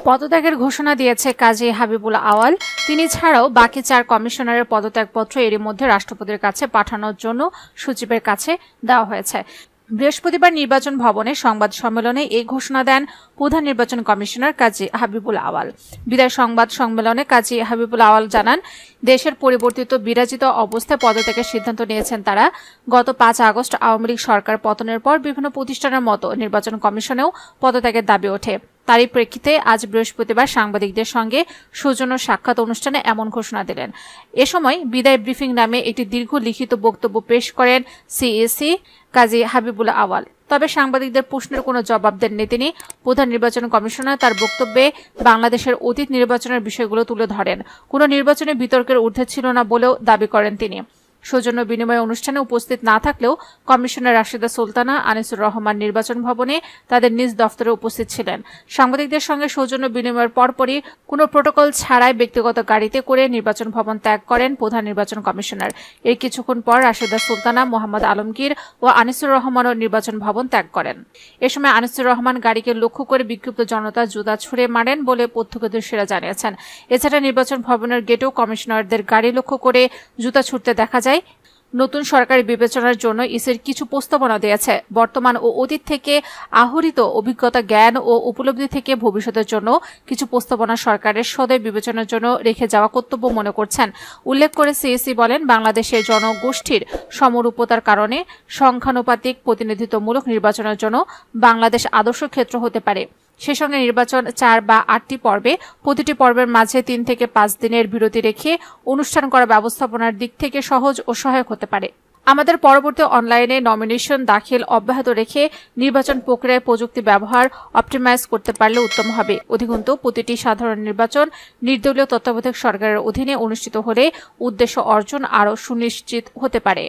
পদত্যাগের ঘোষণা দিয়েছে কাজী হাবিবুল আওয়াল। তিনি ছাড়াও বাকি 4 কমিশনারের পদত্যাগপত্র এরই মধ্যে রাষ্ট্রপতির কাছে পাঠানোর জন্য সচিবের কাছে দেওয়া হয়েছে। বৃহস্পতিবার নির্বাচন ভবনে সংবাদ সম্মেলনে এই ঘোষণা দেন প্রধান নির্বাচন কমিশনার কাজী হাবিবুল আওয়াল। বিদায় সংবাদ সম্মেলনে কাজী হাবিবুল আওয়াল জানান, দেশের পরিবর্তিত বিরাজিত অবস্থায় পদত্যাগের সিদ্ধান্ত নিয়েছেন তারা। গত 5 আগস্ট আওয়ামী লীগ সরকার পতনের পর বিভিন্ন প্রতিষ্ঠানের মতো নির্বাচন কমিশনেও পদত্যাগের দাবি ওঠে। তারই প্রেক্ষিতে আজ বৃহস্পতিবার সাংবাদিকদের সঙ্গে সৌজন্য সাক্ষাৎ অনুষ্ঠানে এমন ঘোষণা দিলেন। এ সময় বিদায় ব্রিফিং নামে একটি দীর্ঘ লিখিত বক্তব্য পেশ করেন সিএসি কাজী হাবিবুল আওয়াল। তবে সাংবাদিকদের প্রশ্নের কোনো জবাব দেননি তিনি। প্রধান নির্বাচন কমিশনার তার বক্তব্যে বাংলাদেশের অতীত নির্বাচনের বিষয়গুলো তুলে ধরেন। কোনো নির্বাচনে বিতর্কের ঊর্ধ্বে ছিল না বলেও দাবি করেন তিনি। সৌজন্য বিনিময় অনুষ্ঠানে উপস্থিত না থাকলেও কমিশনার রাশেদা সুলতানা, আনিসুর রহমান নির্বাচন ভবনে তাদের নিজ দফতরে উপস্থিত ছিলেন। সাংবাদিকদের সঙ্গে সৌজন্য বিনিময়ের পরপরই কোনো প্রোটোকল ছাড়াই ব্যক্তিগত গাড়িতে করে নির্বাচন ভবন ত্যাগ করেন প্রধান নির্বাচন কমিশনার। এর কিছুক্ষণ পর রাশেদা সুলতানা, মোহাম্মদ আলমগীর ও আনিসুর রহমানও নির্বাচন ভবন ত্যাগ করেন। এ সময় আনিসুর রহমান গাড়িকে লক্ষ্য করে বিক্ষুব্ধ জনতা জুতা ছুড়ে মারেন বলে প্রত্যক্ষদর্শীরা জানিয়েছেন। এছাড়া নির্বাচন ভবনের গেটেও কমিশনারদের গাড়ি লক্ষ্য করে জুতা ছুটতে দেখা যায়। নতুন সরকারি বিবেচনার জন্য ইসির কিছু প্রস্তাবনা দিয়েছে। বর্তমান ও অতীত থেকে আহরিত অভিজ্ঞতা, জ্ঞান ও উপলব্ধি থেকে ভবিষ্যতের জন্য কিছু প্রস্তাবনা সরকারের সদয় বিবেচনার জন্য রেখে যাওয়া কর্তব্য মনে করছেন। উল্লেখ করে সিএসি বলেন, বাংলাদেশের জনগোষ্ঠীর সমরূপতার কারণে সংখ্যানুপাতিক প্রতিনিধিত্বমূলক নির্বাচনের জন্য বাংলাদেশ আদর্শ ক্ষেত্র হতে পারে। সে সঙ্গে নির্বাচন 4 বা 8টি পর্বে, প্রতিটি পর্বের মাঝে 3 থেকে 5 দিনের বিরতি রেখে অনুষ্ঠান করা ব্যবস্থাপনার দিক থেকে সহজ ও সহায়ক হতে পারে। আমাদের পরবর্তী অনলাইনে নমিনেশন দাখিল অব্যাহত রেখে নির্বাচন প্রক্রিয়ায় প্রযুক্তি ব্যবহার অপটিমাইজ করতে পারলে উত্তম হবে। অধিকন্তু প্রতিটি সাধারণ নির্বাচন নির্দলীয় তত্ত্বাবধায়ক সরকারের অধীনে অনুষ্ঠিত হলে উদ্দেশ্য অর্জন আরও সুনিশ্চিত হতে পারে।